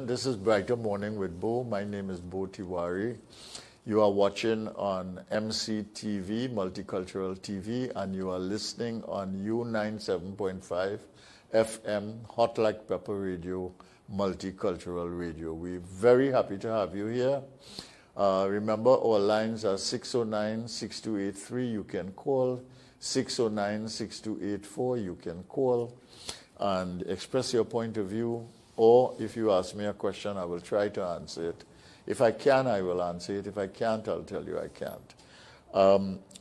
This is Brighter Morning with Bhoe. My name is Bhoe Tiwari. You are watching on MCTV, Multicultural TV, and you are listening on U97.5 FM, Hot Like Pepper Radio, Multicultural Radio. We're very happy to have you here. Remember, our lines are 609-6283. You can call 609-6284. You can call and express your point of view. Or if you ask me a question, I will try to answer it. If I can, I will answer it. If I can't, I'll tell you I can't.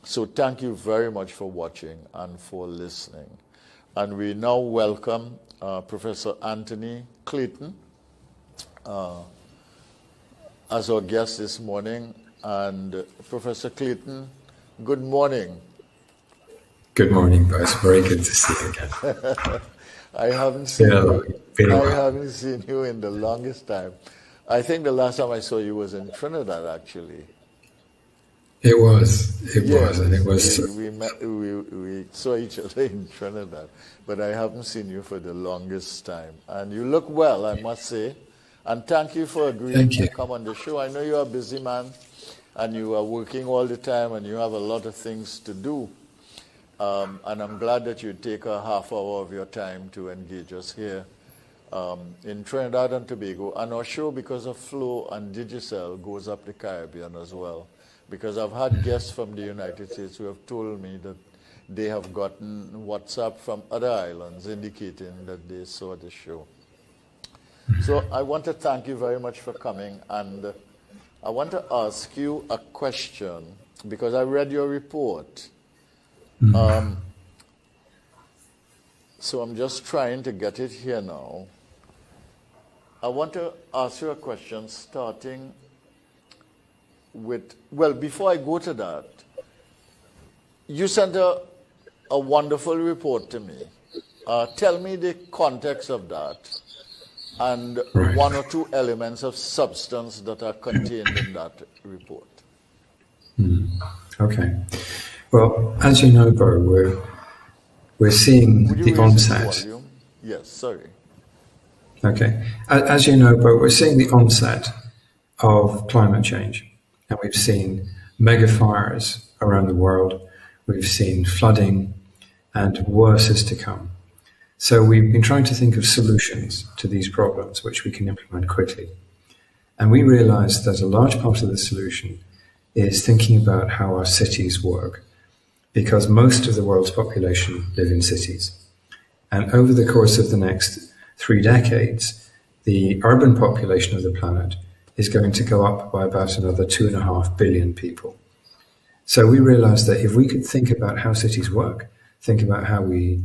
So thank you very much for watching and for listening. And we now welcome Professor Anthony Clayton as our guest this morning. And Professor Clayton, good morning. Good morning, Bhoe. It's very good to see you again. I haven't seen you in the longest time. I think the last time I saw you was in Trinidad, actually. It was, and it was. We saw each other in Trinidad, but I haven't seen you for the longest time. And you look well, I must say. And thank you for agreeing to come on the show. I know you're a busy man, and you are working all the time, and you have a lot of things to do. And I'm glad that you take a half hour of your time to engage us here in Trinidad and Tobago. And our show, because of Flow and Digicel, goes up the Caribbean as well. Because I've had guests from the United States who have told me that they have gotten WhatsApp from other islands indicating that they saw the show. So I want to thank you very much for coming. And I want to ask you a question, because I read your report. So I'm just trying to get it here now. I want to ask you a question starting with, well, before I go to that, you sent a wonderful report to me. Tell me the context of that and one or two elements of substance that are contained in that report. Okay. Well, as you know, Bhoe, we're seeing the onset. Yes, sorry. Okay. As you know, Bhoe, we're seeing the onset of climate change. And we've seen mega fires around the world. We've seen flooding, and worse is to come. So we've been trying to think of solutions to these problems, which we can implement quickly. And we realized that a large part of the solution is thinking about how our cities work, because most of the world's population live in cities. And over the course of the next 3 decades, the urban population of the planet is going to go up by about another 2.5 billion people. So we realized that if we could think about how cities work, think about how we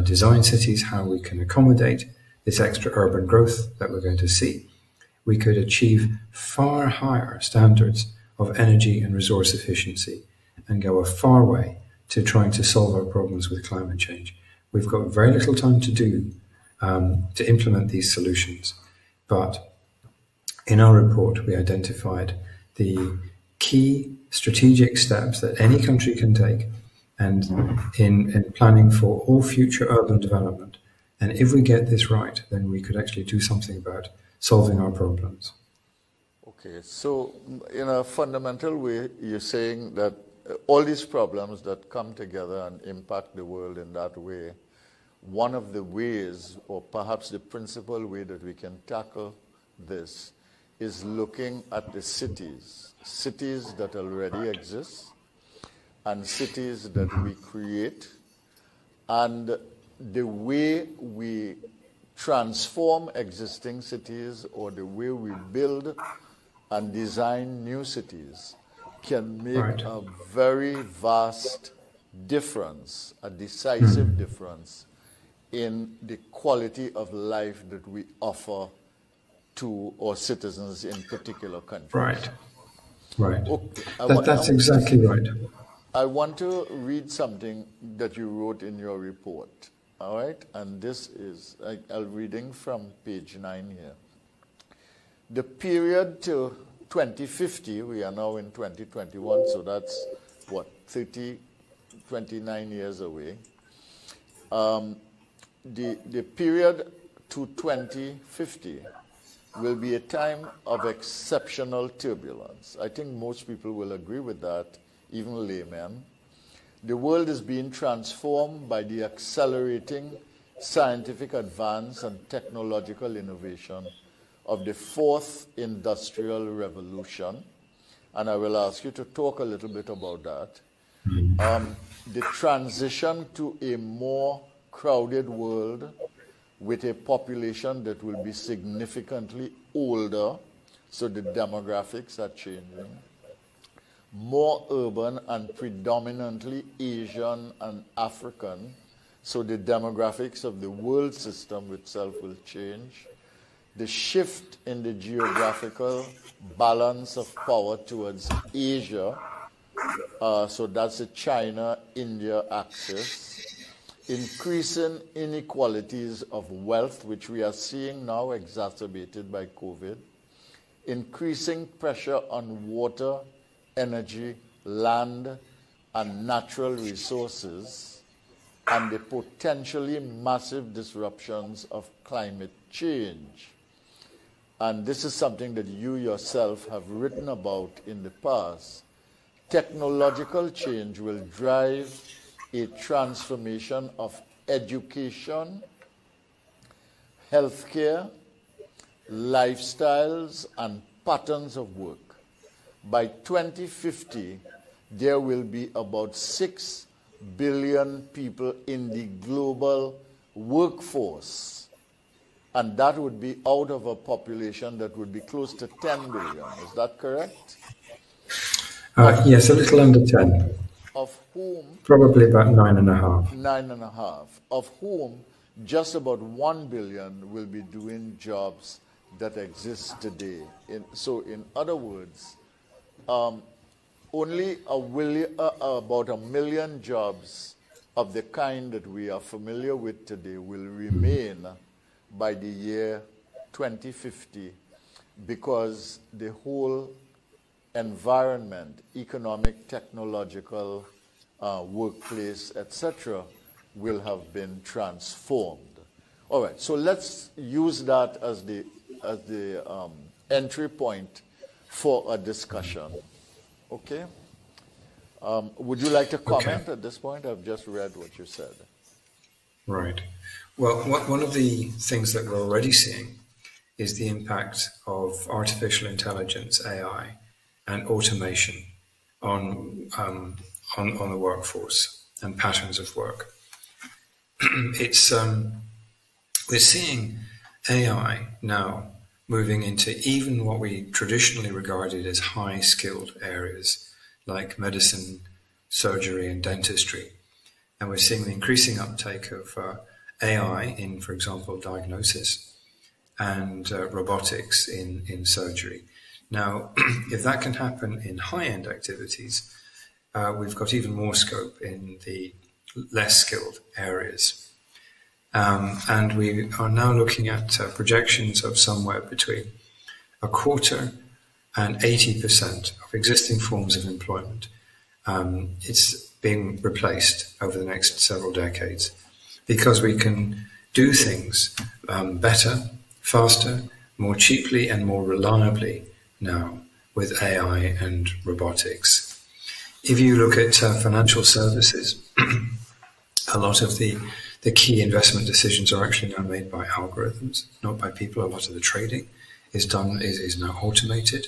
design cities, how we can accommodate this extra urban growth that we're going to see, we could achieve far higher standards of energy and resource efficiency and go a far way to trying to solve our problems with climate change. We've got very little time to do to implement these solutions, but in our report we identified the key strategic steps that any country can take and in planning for all future urban development. And if we get this right, then we could actually do something about solving our problems. Okay, so in a fundamental way, you're saying that all these problems that come together and impact the world in that way, one of the ways, or perhaps the principal way that we can tackle this, is looking at the cities that already exist and cities that we create, and the way we transform existing cities or the way we build and design new cities can make a very vast difference, a decisive difference in the quality of life that we offer to our citizens in particular countries. Right. Okay. That's exactly right. I want to read something that you wrote in your report, all right? And this is, I'm reading from page 9 here. The period to 2050, we are now in 2021, so that's, 29 years away. The period to 2050 will be a time of exceptional turbulence. I think most people will agree with that, even laymen. The world is being transformed by the accelerating scientific advance and technological innovation of the fourth industrial revolution. And I will ask you to talk a little bit about that. The transition to a more crowded world with a population that will be significantly older, so the demographics are changing, more urban and predominantly Asian and African, so the demographics of the world system itself will change. The shift in the geographical balance of power towards Asia, so that's the China-India axis. Increasing inequalities of wealth, which we are seeing now exacerbated by COVID. Increasing pressure on water, energy, land, and natural resources, and the potentially massive disruptions of climate change. And this is something that you yourself have written about in the past. Technological change will drive a transformation of education, healthcare, lifestyles, and patterns of work. By 2050, there will be about 6 billion people in the global workforce. And that would be out of a population that would be close to 10 billion. Is that correct? Yes, a little under 10. Of whom? Probably about 9.5. 9.5. Of whom just about 1 billion will be doing jobs that exist today. So in other words, only about 1 million jobs of the kind that we are familiar with today will remain by the year 2050, because the whole environment, economic, technological, workplace, etc., will have been transformed. All right, so let's use that as the entry point for a discussion. Okay? Would you like to comment at this point? I've just read what you said. Right. Well, one of the things that we're already seeing is the impact of artificial intelligence, AI, and automation on the workforce and patterns of work. We're seeing AI now moving into even what we traditionally regarded as high-skilled areas like medicine, surgery, and dentistry. And we're seeing the increasing uptake of AI in, for example, diagnosis and robotics in surgery. Now, if that can happen in high-end activities, we've got even more scope in the less skilled areas. And we are now looking at projections of somewhere between 25% and 80% of existing forms of employment. It's being replaced over the next several decades because we can do things better, faster, more cheaply, and more reliably now with AI and robotics. If you look at financial services, a lot of the key investment decisions are actually now made by algorithms, not by people. A lot of the trading is now automated.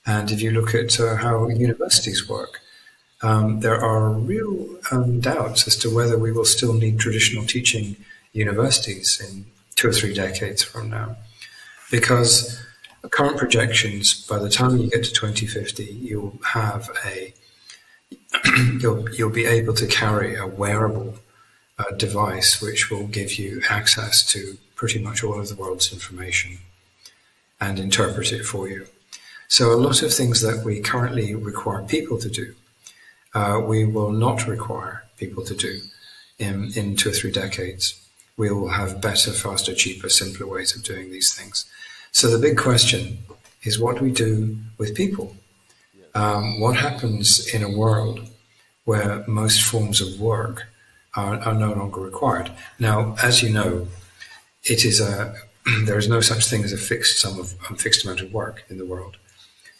And if you look at how universities work, there are real doubts as to whether we will still need traditional teaching universities in 2 or 3 decades from now, because current projections, by the time you get to 2050, you'll have you'll be able to carry a wearable device which will give you access to pretty much all of the world's information and interpret it for you. So a lot of things that we currently require people to do, we will not require people to do in 2 or 3 decades. We will have better, faster, cheaper, simpler ways of doing these things. So the big question is, what do we do with people? What happens in a world where most forms of work are no longer required? Now, as you know, it is there is no such thing as a fixed amount of work in the world.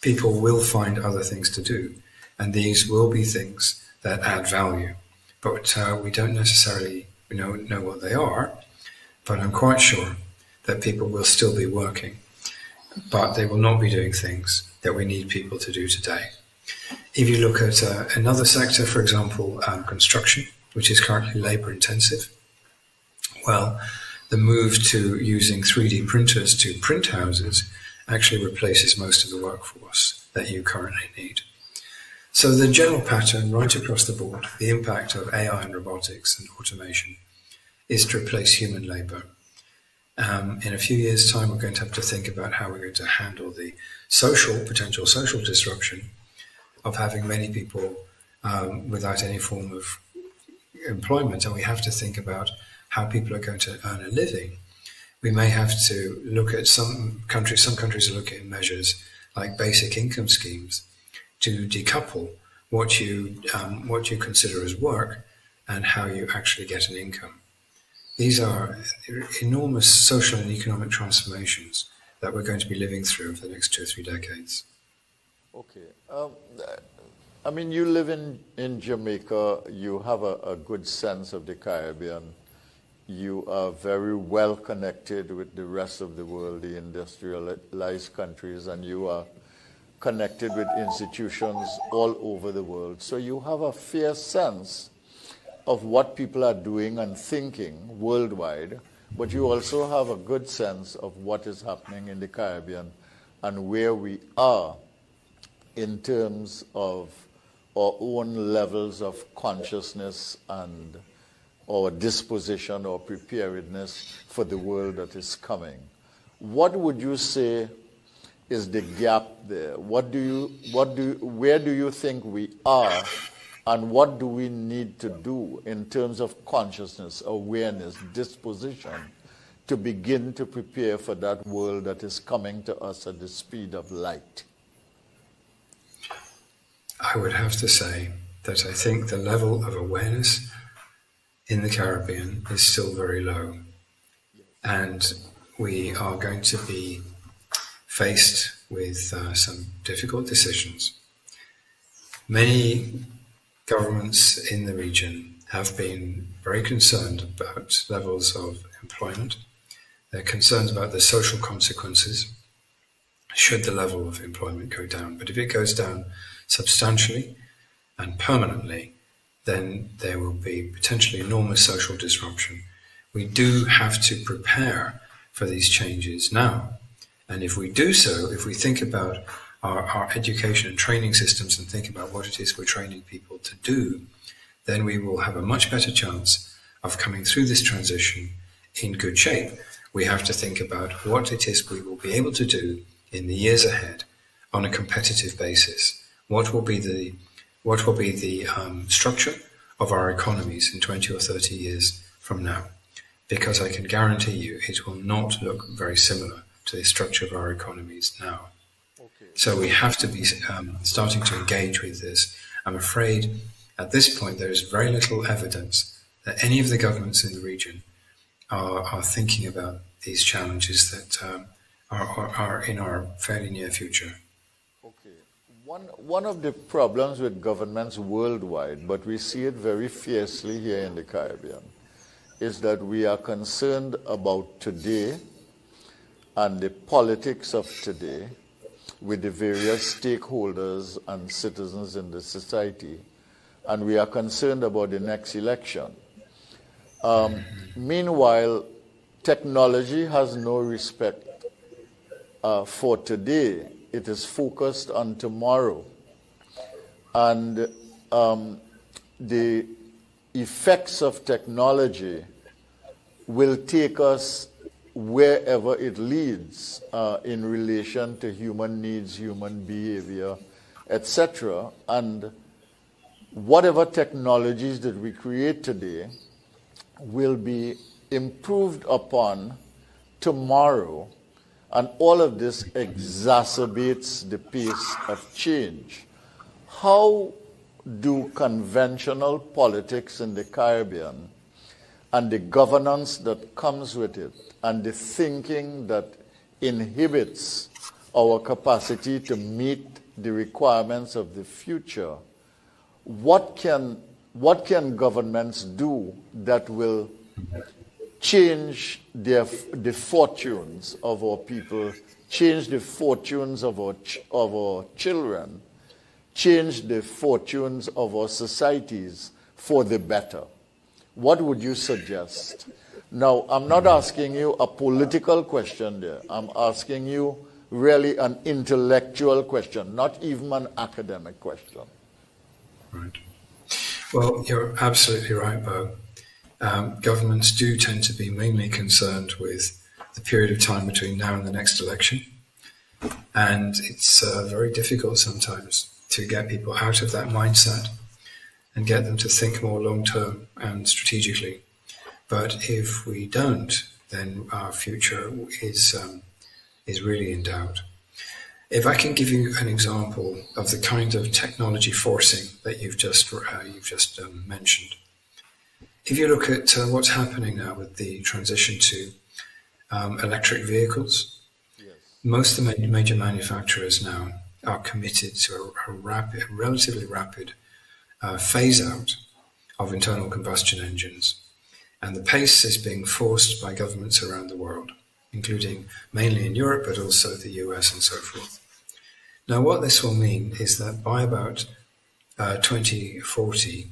People will find other things to do, and these will be things that add value. But we don't necessarily know what they are, but I'm quite sure that people will still be working, but they will not be doing things that we need people to do today. If you look at another sector, for example, construction, which is currently labour intensive, well, the move to using 3D printers to print houses actually replaces most of the workforce that you currently need. So the general pattern right across the board, the impact of AI and robotics and automation, is to replace human labour. In a few years' time, we're going to have to think about how we're going to handle the potential social disruption of having many people without any form of employment, and we have to think about how people are going to earn a living. We may have to look at some countries are looking at measures like basic income schemes to decouple what you consider as work and how you actually get an income. These are enormous social and economic transformations that we're going to be living through over the next 2 or 3 decades. Okay. I mean, you live in Jamaica. You have a good sense of the Caribbean. You are very well connected with the rest of the world, the industrialized countries, and you are connected with institutions all over the world. So you have a fair sense of what people are doing and thinking worldwide, but you also have a good sense of what is happening in the Caribbean and where we are in terms of our own levels of consciousness and our disposition or preparedness for the world that is coming. What would you say is the gap there? Where do you think we are, and what do we need to do in terms of consciousness, awareness, disposition to begin to prepare for that world that is coming to us at the speed of light? I would have to say that I think the level of awareness in the Caribbean is still very low, and we are going to be faced with some difficult decisions. Many governments in the region have been very concerned about levels of employment. They're concerned about the social consequences should the level of employment go down. But if it goes down substantially and permanently, then there will be potentially enormous social disruption. We do have to prepare for these changes now. And if we do so, if we think about our education and training systems and think about what it is we're training people to do, then we will have a much better chance of coming through this transition in good shape. We have to think about what it is we will be able to do in the years ahead on a competitive basis. What will be the structure of our economies in 20 or 30 years from now? Because I can guarantee you it will not look very similar to the structure of our economies now. Okay. So we have to be starting to engage with this. I'm afraid at this point there is very little evidence that any of the governments in the region are thinking about these challenges that are in our fairly near future. Okay. One of the problems with governments worldwide, but we see it very fiercely here in the Caribbean, is that we are concerned about today and the politics of today with the various stakeholders and citizens in the society, and we are concerned about the next election. Meanwhile, technology has no respect for today. It is focused on tomorrow. And the effects of technology will take us wherever it leads in relation to human needs, human behavior, etc. And whatever technologies that we create today will be improved upon tomorrow, and all of this exacerbates the pace of change. How do conventional politics in the Caribbean and the governance that comes with it, and the thinking that inhibits our capacity to meet the requirements of the future, what can governments do that will change the fortunes of our people, change the fortunes of our children, change the fortunes of our societies for the better? What would you suggest? Now, I'm not asking you a political question there. I'm asking you really an intellectual question, not even an academic question. Right. Well, you're absolutely right, Bhoe. Governments do tend to be mainly concerned with the period of time between now and the next election. And it's very difficult sometimes to get people out of that mindset and get them to think more long-term and strategically. But if we don't, then our future is really in doubt. If I can give you an example of the kind of technology forcing that you've just mentioned. If you look at what's happening now with the transition to electric vehicles, yes. Most of the major manufacturers now are committed to a relatively rapid phase out of internal combustion engines. And the pace is being forced by governments around the world, including mainly in Europe, but also the US and so forth. Now, what this will mean is that by about 2040,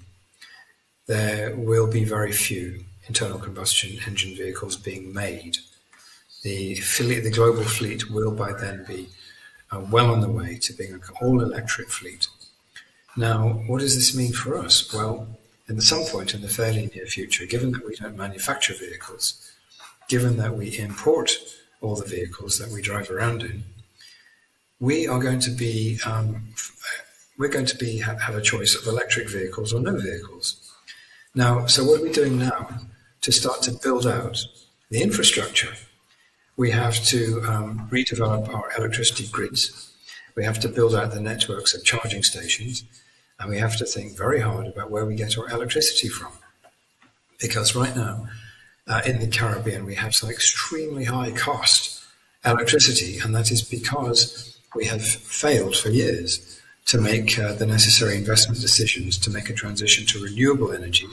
there will be very few internal combustion engine vehicles being made. The global fleet will by then be well on the way to being an all-electric fleet. Now, what does this mean for us? Well, at some point in the fairly near future, given that we don't manufacture vehicles, given that we import all the vehicles that we drive around in, we are going to be have a choice of electric vehicles or no vehicles. Now, so what are we doing now to start to build out the infrastructure? We have to redevelop our electricity grids. We have to build out the networks of charging stations, and we have to think very hard about where we get our electricity from. Because right now, in the Caribbean, we have some extremely high cost electricity, and that is because we have failed for years to make the necessary investment decisions to make a transition to renewable energy.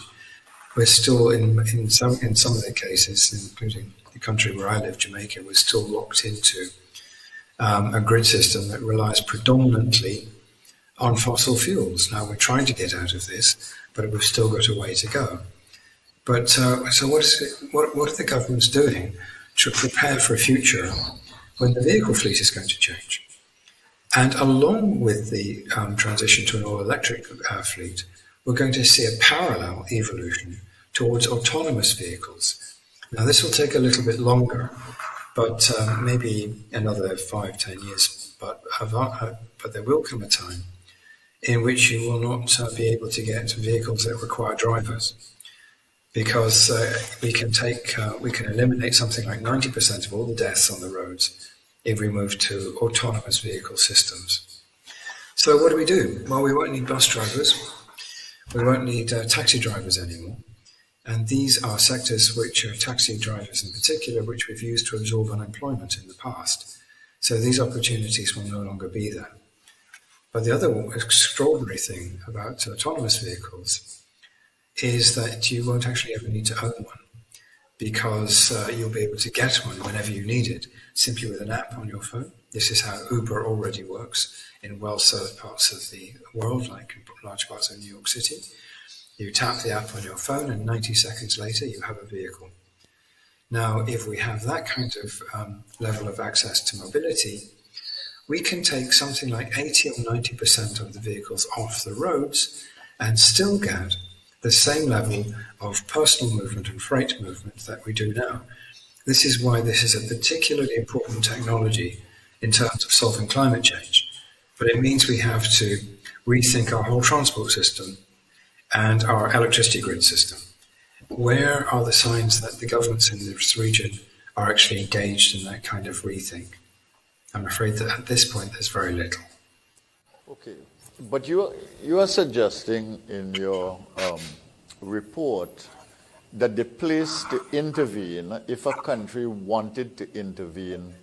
We're still, in some of the cases, including the country where I live, Jamaica, we're still locked into a grid system that relies predominantly on fossil fuels. Now, we're trying to get out of this, but we've still got a way to go. But so what are the governments doing to prepare for a future when the vehicle fleet is going to change? And along with the transition to an all-electric fleet, we're going to see a parallel evolution towards autonomous vehicles. Now, this will take a little bit longer, but maybe another 5-10 years. But there will come a time in which you will not be able to get vehicles that require drivers, because we can eliminate something like 90% of all the deaths on the roads if we move to autonomous vehicle systems. So what do? Well, we won't need bus drivers. We won't need taxi drivers anymore. And these are sectors which are taxi drivers in particular, which we've used to absorb unemployment in the past. So these opportunities will no longer be there. But the other extraordinary thing about autonomous vehicles is that you won't actually ever need to own one, because you'll be able to get one whenever you need it, simply with an app on your phone. This is how Uber already works in well-served parts of the world, like in large parts of New York City. You tap the app on your phone, and 90 seconds later, you have a vehicle. Now, if we have that kind of level of access to mobility, we can take something like 80 or 90% of the vehicles off the roads and still get the same level of personal movement and freight movement that we do now. This is why this is a particularly important technology in terms of solving climate change. But it means we have to rethink our whole transport system and our electricity grid system. Where are the signs that the governments in this region are actually engaged in that kind of rethink? I'm afraid that at this point there's very little. Okay, but you are suggesting in your report that the place to intervene, if a country wanted to intervene,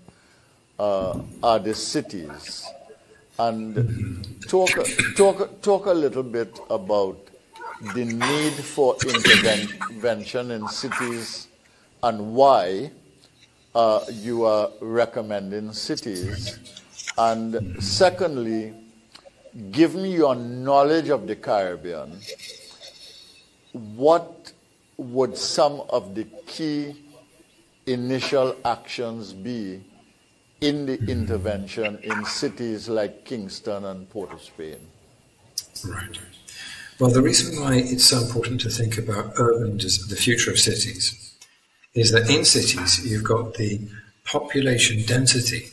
are the cities. And talk a little bit about the need for intervention in cities and why you are recommending cities. And secondly, given your knowledge of the Caribbean, what would some of the key initial actions be in the intervention in cities like Kingston and Port of Spain? Right. Well, the reason why it's so important to think about the future of cities is that in cities you've got the population density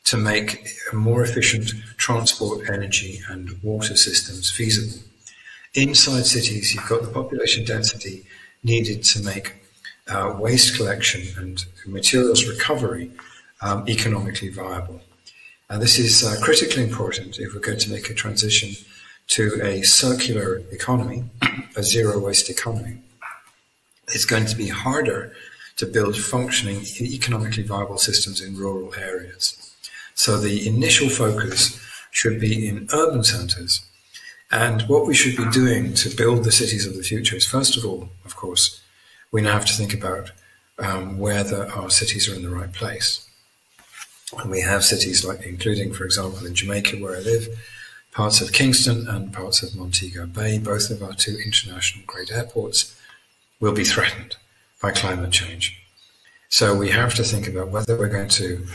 to make a more efficient transport, energy and water systems feasible. Inside cities you've got the population density needed to make waste collection and materials recovery economically viable. And this is critically important if we're going to make a transition to a circular economy, a zero waste economy. It's going to be harder to build functioning, economically viable systems in rural areas. So the initial focus should be in urban centres. And what we should be doing to build the cities of the future is, first of all, of course, we now have to think about whether our cities are in the right place. And we have cities like, including, for example, in Jamaica, where I live, parts of Kingston and parts of Montego Bay, both of our two international grade airports, will be threatened by climate change. So we have to think about whether we're going to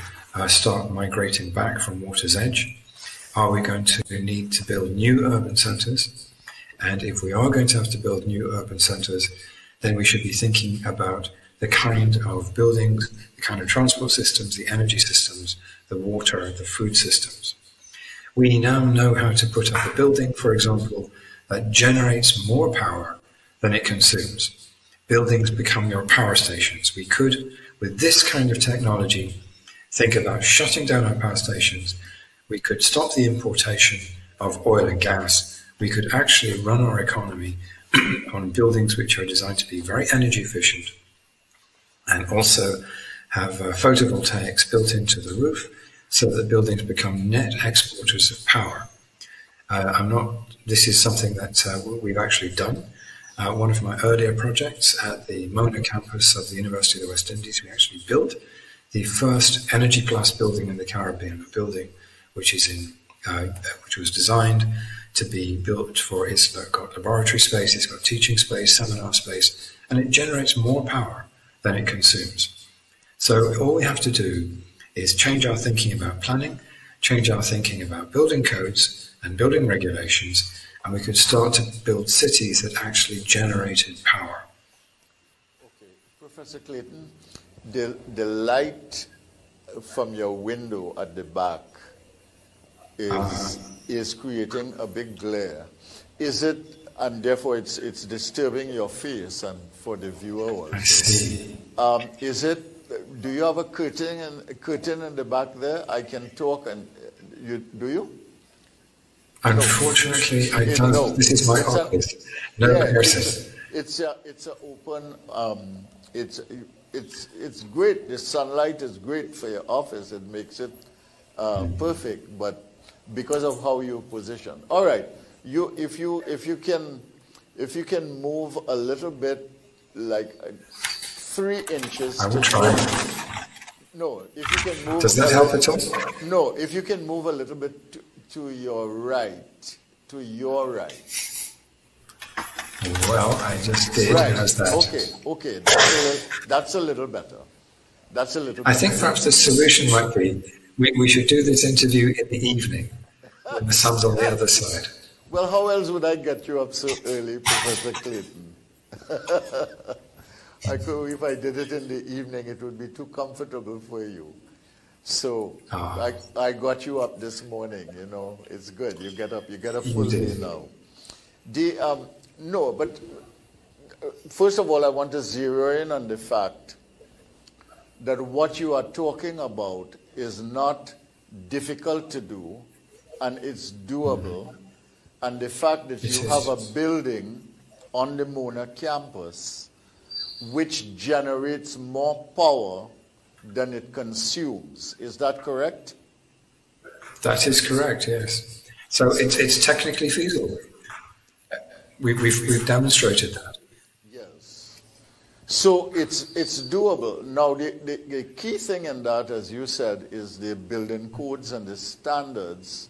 start migrating back from water's edge. Are we going to need to build new urban centres? And if we are going to have to build new urban centres, then we should be thinking about the kind of buildings, the kind of transport systems, the energy systems, the water, the food systems. We now know how to put up a building, for example, that generates more power than it consumes. Buildings become your power stations. We could, with this kind of technology, think about shutting down our power stations. We could stop the importation of oil and gas. We could actually run our economy on buildings which are designed to be very energy efficient and also have photovoltaics built into the roof so that buildings become net exporters of power. This is something that we've actually done. One of my earlier projects at the Mona campus of the University of the West Indies, we actually built the first Energy Plus building in the Caribbean, a building which was designed to be built for, it's got laboratory space, it's got teaching space, seminar space, and it generates more power than it consumes. So all we have to do is change our thinking about planning, change our thinking about building codes and building regulations, and we could start to build cities that actually generated power. Okay, Professor Clayton, the light from your window at the back is creating a big glare. Is it, and therefore it's disturbing your face and for the viewer also. I see. Is it, do you have a curtain in the back there? I can talk and do you? Unfortunately, I don't. No, this is my office. No rehearsal. It's an open. It's great. The sunlight is great for your office. It makes it perfect. But because of how you position, all right. If you can move a little bit, like 3 inches. I will try. No, if you can move. Does that help at all? No, if you can move a little bit to your right, Well, I just did. Right. How's that? Okay. That's a little better. I think perhaps the solution might be we should do this interview in the evening when the sun's on the other side. Well, how else would I get you up so early, Professor Clayton? If I did it in the evening, it would be too comfortable for you. So I got you up this morning. You know, it's good. You get up. You get a full day now. No, but first of all, I want to zero in on the fact that what you are talking about is not difficult to do, and it's doable. And the fact that you have a building on the Mona campus which generates more power than it consumes. Is that correct? That is correct, yes. So it's technically feasible. We've demonstrated that. Yes. So it's doable. Now, the key thing in that, as you said, is the building codes and the standards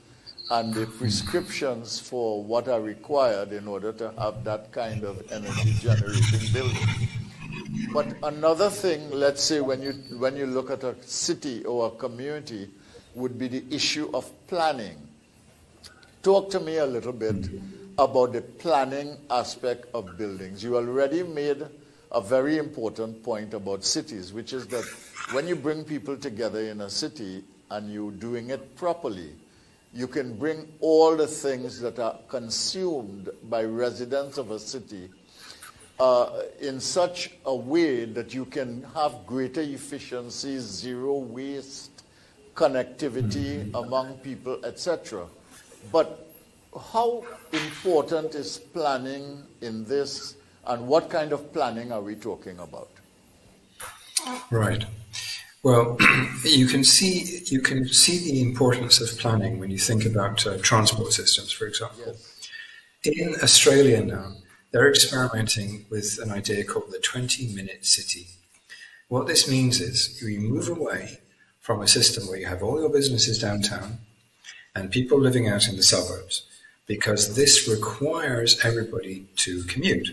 and the prescriptions for what are required in order to have that kind of energy generating building. But another thing, let's say when you look at a city or a community, would be the issue of planning. Talk to me a little bit about the planning aspect of buildings. You already made a very important point about cities, which is that when you bring people together in a city and you're doing it properly, you can bring all the things that are consumed by residents of a city in such a way that you can have greater efficiency, zero waste, connectivity among people, etc. But how important is planning in this, and what kind of planning are we talking about? Right. Well, you can see the importance of planning when you think about transport systems, for example. Yes. In Australia now, they're experimenting with an idea called the 20-minute city. What this means is you move away from a system where you have all your businesses downtown and people living out in the suburbs, because this requires everybody to commute.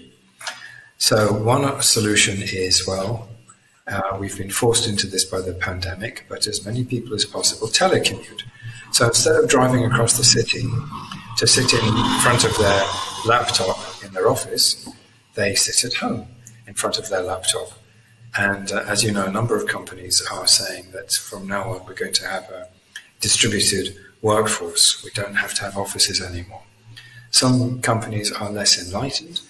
So one solution is, well, we've been forced into this by the pandemic, but as many people as possible telecommute. So instead of driving across the city to sit in front of their laptop in their office, they sit at home in front of their laptop. And as you know, a number of companies are saying that from now on we're going to have a distributed workforce. We don't have to have offices anymore. Some companies are less enlightened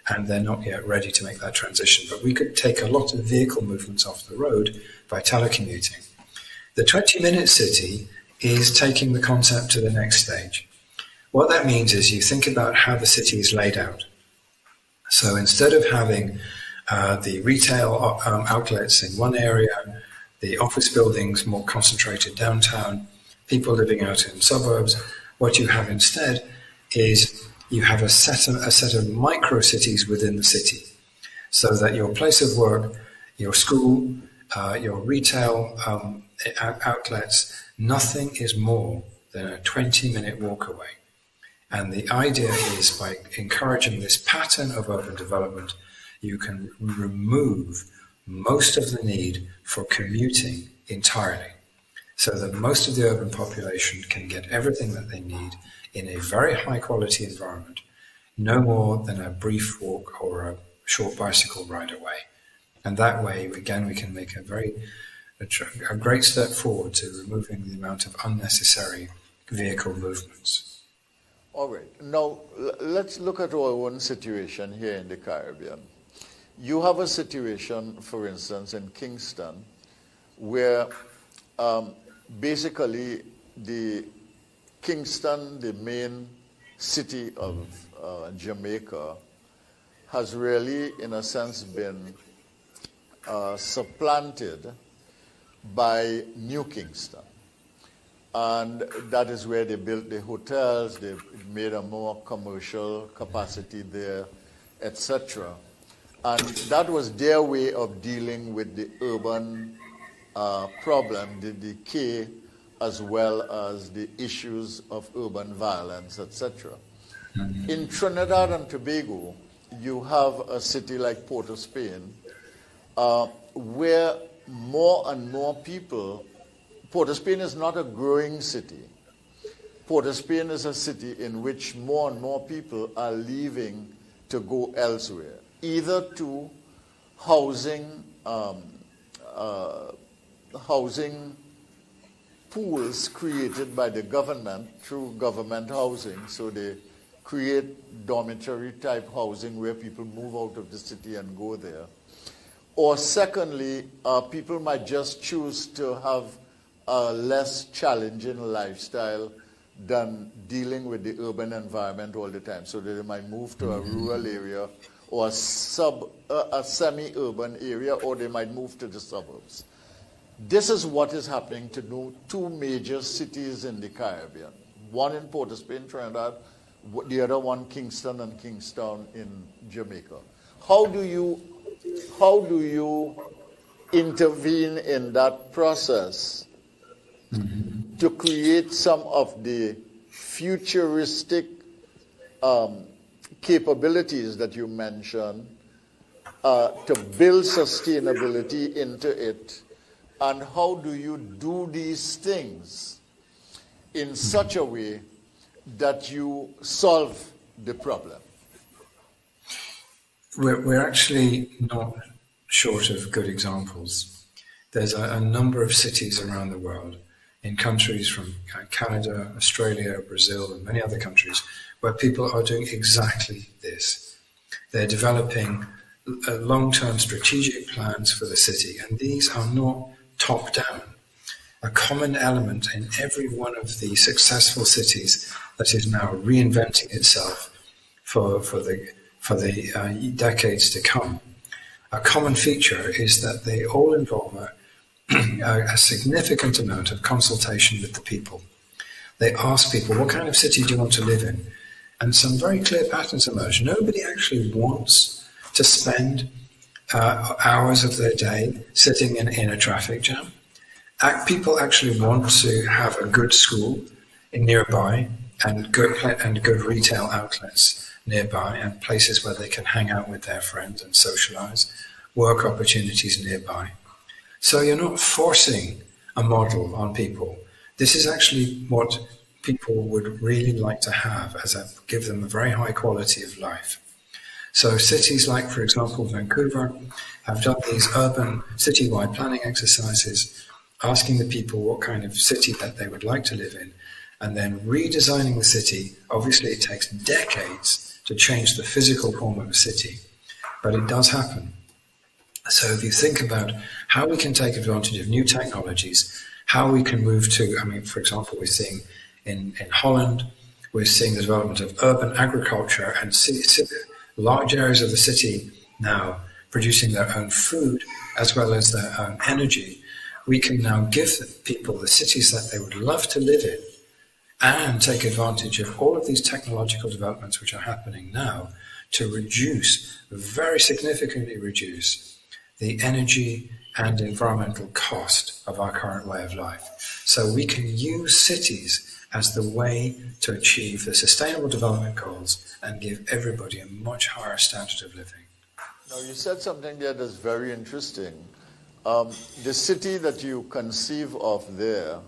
and they're not yet ready to make that transition. But we could take a lot of vehicle movements off the road by telecommuting. The 20-minute city is taking the concept to the next stage. What that means is you think about how the city is laid out. So instead of having the retail outlets in one area, the office buildings more concentrated downtown, people living out in suburbs, what you have instead is you have a set of micro-cities within the city, so that your place of work, your school, your retail outlets, nothing is more than a 20-minute walk away. And the idea is by encouraging this pattern of urban development, you can remove most of the need for commuting entirely, so that most of the urban population can get everything that they need in a very high quality environment, no more than a brief walk or a short bicycle ride away. And that way, again, we can make a great step forward to removing the amount of unnecessary vehicle movements. All right. Now, let's look at our own situation here in the Caribbean. You have a situation, for instance, in Kingston, where basically Kingston, the main city of Jamaica, has really, in a sense, been supplanted by New Kingston. And that is where they built the hotels, they made a more commercial capacity there, etc. And that was their way of dealing with the urban problem, the decay, as well as the issues of urban violence, etc. In Trinidad and Tobago, you have a city like Port-of-Spain, where more and more people, Port-of-Spain is not a growing city. Port-of-Spain is a city in which more and more people are leaving to go elsewhere, either to housing pools created by the government through government housing. So they create dormitory type housing where people move out of the city and go there. Or secondly, people might just choose to have a less challenging lifestyle than dealing with the urban environment all the time. So they might move to a rural area or a semi-urban area, or they might move to the suburbs. This is what is happening to two major cities in the Caribbean. One in Port of Spain, Trinidad, the other one Kingston and Kingstown in Jamaica. How do you intervene in that process to create some of the futuristic capabilities that you mentioned, to build sustainability into it? And how do you do these things in such a way that you solve the problem? We're actually not short of good examples. There's a number of cities around the world, in countries from Canada, Australia, Brazil, and many other countries, where people are doing exactly this. They're developing long-term strategic plans for the city, and these are not top-down. A common element in every one of the successful cities that is now reinventing itself for the decades to come. A common feature is that they all involve a significant amount of consultation with the people. They ask people, what kind of city do you want to live in? And some very clear patterns emerge. Nobody actually wants to spend hours of their day sitting in a traffic jam. People actually want to have a good school nearby and good retail outlets nearby and places where they can hang out with their friends and socialize, work opportunities nearby. So you're not forcing a model on people. This is actually what people would really like to have give them a very high quality of life. So cities like, for example, Vancouver have done these urban citywide planning exercises, asking the people what kind of city that they would like to live in, and then redesigning the city. Obviously, it takes decades to change the physical form of a city, but it does happen. So if you think about how we can take advantage of new technologies, how we can move to, for example, we're seeing in Holland, we're seeing the development of urban agriculture and large areas of the city now producing their own food as well as their own energy. We can now give people the cities that they would love to live in and take advantage of all of these technological developments which are happening now to very significantly reduce the energy and environmental cost of our current way of life. So we can use cities as the way to achieve the Sustainable Development Goals and give everybody a much higher standard of living. Now, you said something there that's very interesting. The city that you conceive of there,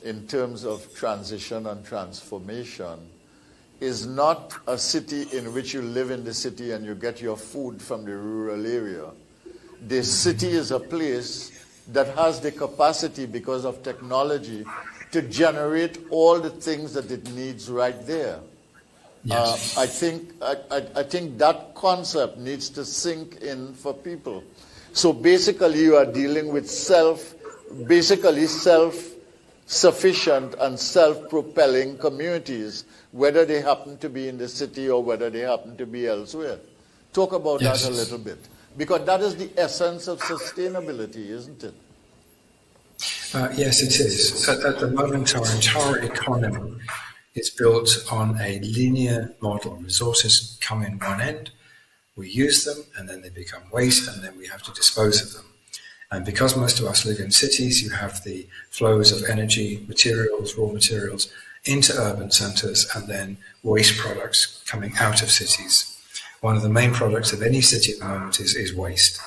in terms of transition and transformation, is not a city in which you live in the city and you get your food from the rural area. The city is a place that has the capacity, because of technology, to generate all the things that it needs right there. Yes. I think that concept needs to sink in for people. So basically you are dealing with self-sufficient and self-propelling communities, whether they happen to be in the city or whether they happen to be elsewhere. Talk about that a little bit, because that is the essence of sustainability, isn't it? Yes, it is. At the moment, our entire economy is built on a linear model. Resources come in one end, we use them, and then they become waste, and then we have to dispose of them. And because most of us live in cities, you have the flows of energy, materials, raw materials, into urban centres, and then waste products coming out of cities. One of the main products of any city at the moment is waste.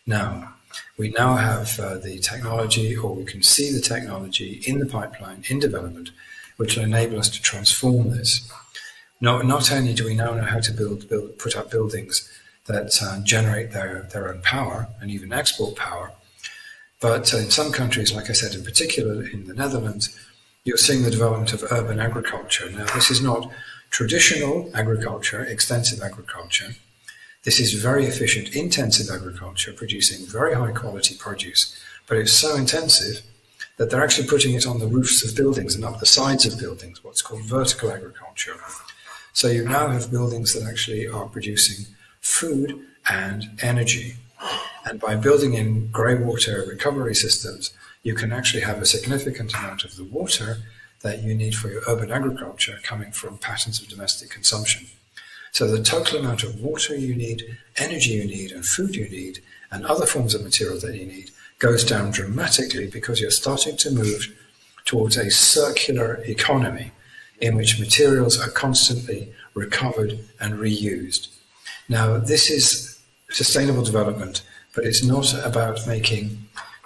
Now, we now have the technology, or we can see the technology in the pipeline, in development, which will enable us to transform this. Not only do we now know how to put up buildings that generate their own power and even export power, but in some countries, like I said, in particular in the Netherlands, you're seeing the development of urban agriculture. Now, this is not traditional agriculture, extensive agriculture. This is very efficient, intensive agriculture, producing very high quality produce, but it's so intensive that they're actually putting it on the roofs of buildings and up the sides of buildings, what's called vertical agriculture. So you now have buildings that actually are producing food and energy. And by building in grey water recovery systems, you can actually have a significant amount of the water that you need for your urban agriculture coming from patterns of domestic consumption. So the total amount of water you need, energy you need, and food you need, and other forms of material that you need goes down dramatically because you're starting to move towards a circular economy in which materials are constantly recovered and reused. Now, this is sustainable development, but it's not about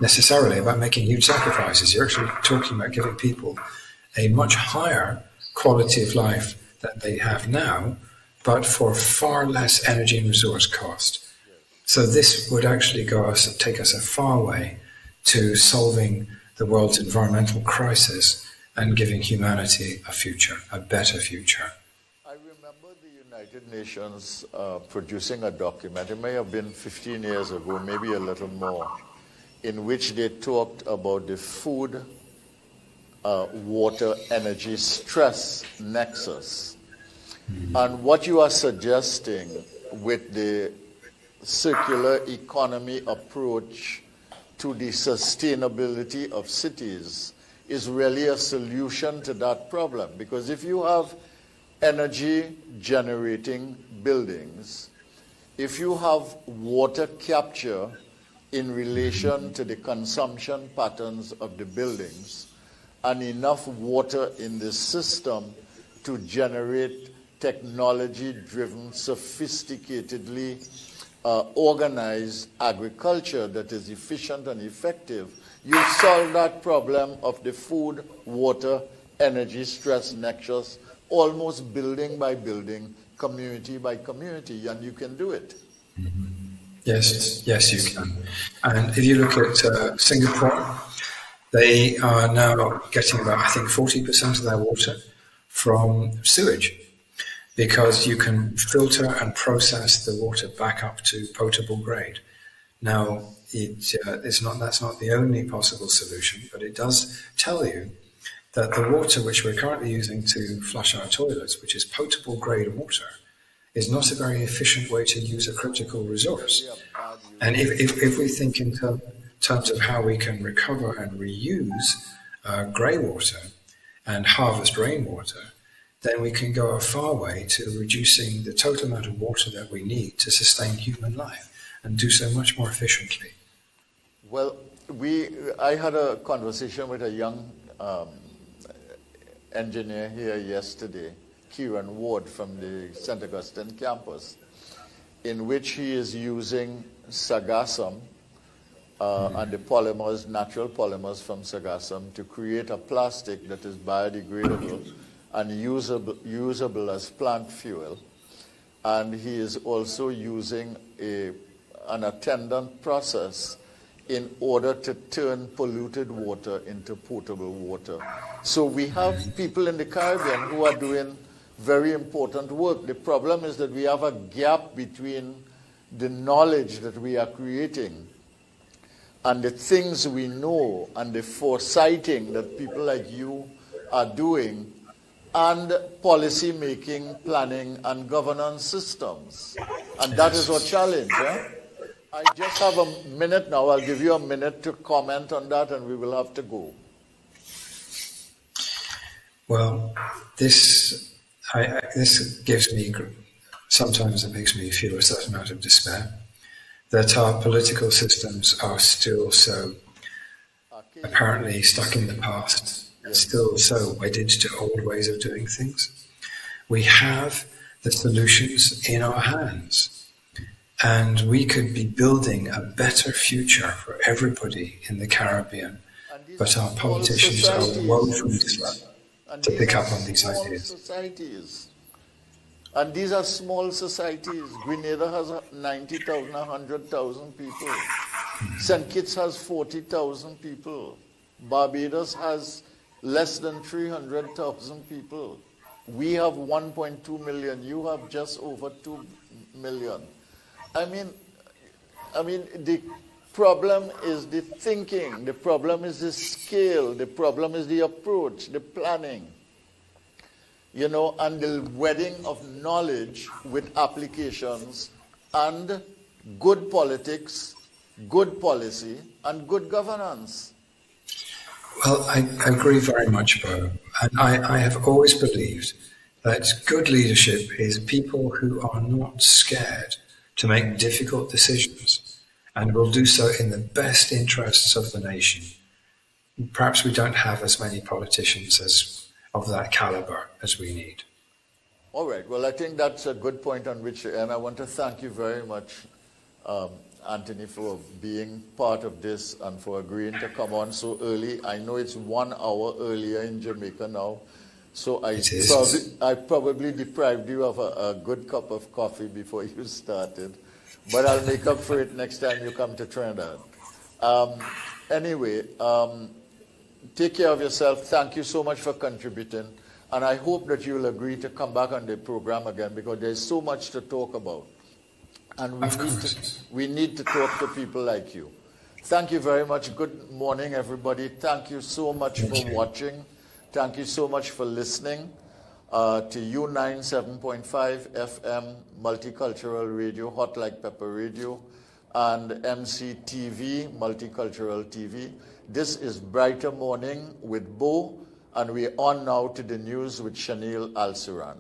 necessarily about making huge sacrifices. You're actually talking about giving people a much higher quality of life than they have now, but for far less energy and resource cost. So this would actually take us a far way to solving the world's environmental crisis and giving humanity a future, a better future. I remember the United Nations producing a document, it may have been 15 years ago, maybe a little more, in which they talked about the food, water, energy stress nexus. And what you are suggesting with the circular economy approach to the sustainability of cities is really a solution to that problem. Because if you have energy generating buildings, if you have water capture in relation to the consumption patterns of the buildings, and enough water in the system to generate technology-driven, sophisticatedly organized agriculture that is efficient and effective, you solve that problem of the food, water, energy stress nexus almost building by building, community by community, and you can do it. Yes, you can. And if you look at Singapore, they are now getting about, I think, 40% of their water from sewage, because you can filter and process the water back up to potable grade. Now, that's not the only possible solution, but it does tell you that the water which we're currently using to flush our toilets, which is potable grade water, is not a very efficient way to use a critical resource. And if we think in terms of how we can recover and reuse grey water and harvest rainwater, then we can go a far way to reducing the total amount of water that we need to sustain human life and do so much more efficiently. Well, I had a conversation with a young engineer here yesterday, Kieran Ward from the St. Augustine campus, in which he is using sagassum and the polymers, natural polymers from sagassum, to create a plastic that is biodegradable and usable as plant fuel. And he is also using an attendant process in order to turn polluted water into potable water. So we have people in the Caribbean who are doing very important work. The problem is that we have a gap between the knowledge that we are creating and the things we know and the foresighting that people like you are doing, and policy making, planning, and governance systems. And that is our challenge. I just have a minute now. I'll give you a minute to comment on that, and we will have to go. Well, this gives me, sometimes it makes me feel a certain amount of despair that our political systems are still so apparently stuck in the past, still so wedded to old ways of doing things. We have the solutions in our hands, and we could be building a better future for everybody in the Caribbean, but our politicians are woefully slow to pick up on these ideas. And these are small societies. Grenada has 90,000, 100,000 people. St. Kitts has 40,000 people. Barbados has less than 300,000 people. We have 1.2 million. You have just over 2 million. I mean, the problem is the thinking. The problem is the scale. The problem is the approach, the planning. You know, and the wedding of knowledge with applications and good politics, good policy, and good governance. Well, I agree very much, Bhoe. And I have always believed that good leadership is people who are not scared to make difficult decisions and will do so in the best interests of the nation. Perhaps we don't have as many politicians of that caliber as we need. All right. Well, I think that's a good point on which, and I want to thank you very much, Anthony, for being part of this and for agreeing to come on so early. I know it's 1 hour earlier in Jamaica now, so I probably deprived you of a good cup of coffee before you started, but I'll make up for it next time you come to Trinidad. Anyway, take care of yourself. Thank you so much for contributing, and I hope that you'll agree to come back on the program again because there's so much to talk about. And we need to talk to people like you. Thank you very much. Good morning, everybody. Thank you so much for watching. Thank you so much for listening to U97.5 FM Multicultural Radio, Hot Like Pepper Radio, and MCTV, Multicultural TV. This is Brighter Morning with Bhoe, and we're on now to the news with Chanel Alsuran.